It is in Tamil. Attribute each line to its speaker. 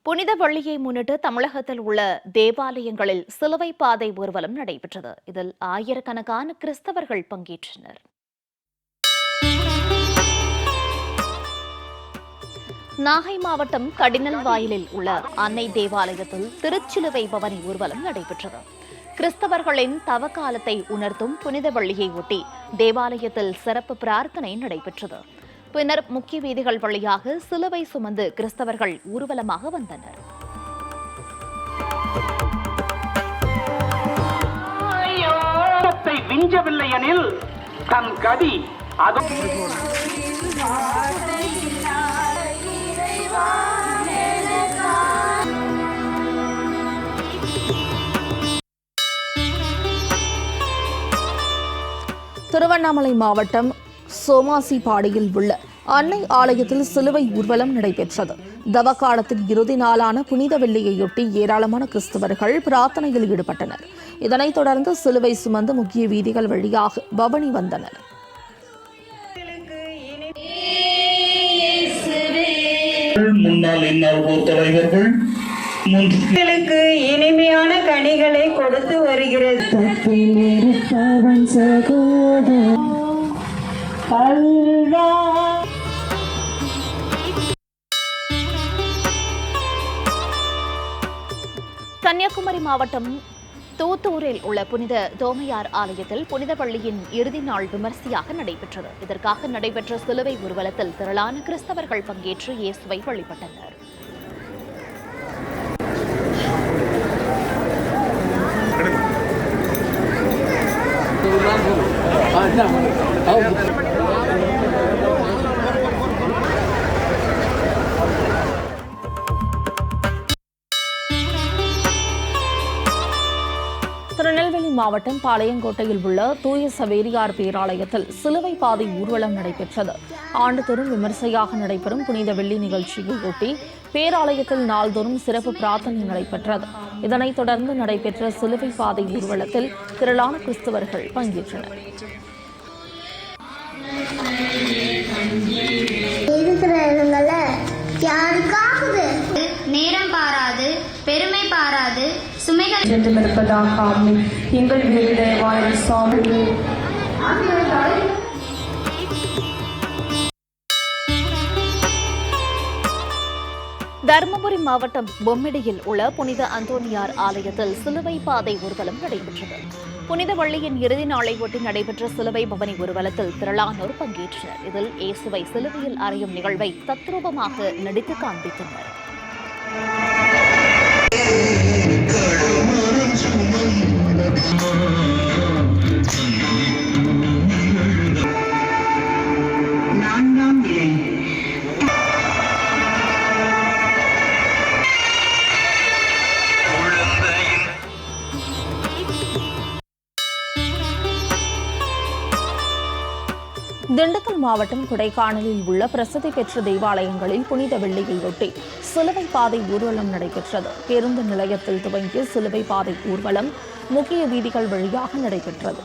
Speaker 1: புனித வெள்ளியை முன்னிட்டு தமிழகத்தில் உள்ள தேவாலயங்களில் சிலுவை பாதை ஊர்வலம் நடைபெற்றது. இதில் ஆயிரக்கணக்கான கிறிஸ்தவர்கள் பங்கேற்றனர். நாகை மாவட்டம் கடினல் வாயிலில் உள்ள அன்னை தேவாலயத்தில் திருச்சிலுவை பவனி ஊர்வலம் நடைபெற்றது. கிறிஸ்தவர்களின் தவக்காலத்தை உணர்த்தும் புனித வெள்ளியை ஒட்டி தேவாலயத்தில் சிறப்பு பிரார்த்தனை நடைபெற்றது. பின்னர் முக்கிய வீதிகள் வழியாக சிலுவை சுமந்து கிறிஸ்தவர்கள் ஊர்வலமாக வந்தனர்.
Speaker 2: விஞ்சவில்லை எனில் தன் கதி
Speaker 3: திருவண்ணாமலை மாவட்டம் சோமாசிபாடியில் உள்ள அன்னை ஆலயத்தில் சிலுவை ஊர்வலம் நடைபெற்றது. தவக்காலத்தின் இறுதி நாளான புனித வெள்ளியையொட்டி ஏராளமான கிறிஸ்தவர்கள் பிரார்த்தனையில் ஈடுபட்டனர். இதனைத் தொடர்ந்து சிலுவை சுமந்து முக்கிய வீதிகள் வழியாக பவனி வந்தனர்.
Speaker 4: இனிமையான கனிகளை கொடுத்து வருகிறது.
Speaker 1: கன்னியாகுமரி மாவட்டம் தூத்தூரில் உள்ள புனித தோமையார் ஆலயத்தில் புனித பள்ளியின் இறுதி நாள் விமர்சையாக நடைபெற்றது. இதற்காக நடைபெற்ற சிலுவை ஊர்வலத்தில் திரளான கிறிஸ்தவர்கள் பங்கேற்று இயேசுவை வழிபட்டனர்.
Speaker 3: திருநெல்வேலி மாவட்டம் பாளையங்கோட்டையில் உள்ள தூய சவேரியார் பேராலயத்தில் சிலுவை பாதை ஊர்வலம் நடைபெற்றது. ஆண்டுதோறும் விமர்சையாக நடைபெறும் புனித வெள்ளி நிகழ்ச்சியையொட்டி பேராலயத்தில் நாள்தோறும் சிறப்பு பிரார்த்தனை நடைபெற்றது. இதனைத் தொடர்ந்து நடைபெற்ற சிலுவை பாதை ஊர்வலத்தில் திரளான கிறிஸ்தவர்கள் பங்கேற்றனர்.
Speaker 5: நேரம் பாராது, பெருமை பாராது, சுமைகள்
Speaker 4: இருப்பதாக எங்கள் வீடு வாயில் சாமி.
Speaker 1: தருமபுரி மாவட்டம் பொம்மிடியில் உள்ள புனித அந்தோனியார் ஆலயத்தில் சிலுவை பாதை ஊர்வலம் நடைபெற்றது. புனித வள்ளியின் இறுதி நாளை ஒட்டி நடைபெற்ற சிலுவை பவனி ஊர்வலத்தில் திரளானோர் பங்கேற்றனர். இதில் இயேசுவை சிலுவையில் அறையும் நிகழ்வை தத்ரூபமாக நடித்து காண்பித்தனர்.
Speaker 3: திண்டுக்கல் மாவட்டம் கொடைக்கானலில் உள்ள பிரசித்தி பெற்ற தேவாலயங்களில் புனித வெள்ளியையொட்டி சிலுவை பாதை ஊர்வலம் நடைபெற்றது. பேருந்து நிலையத்தில் துவங்கிய சிலுவை பாதை ஊர்வலம் முக்கிய வீதிகள் வழியாக நடைபெற்றது.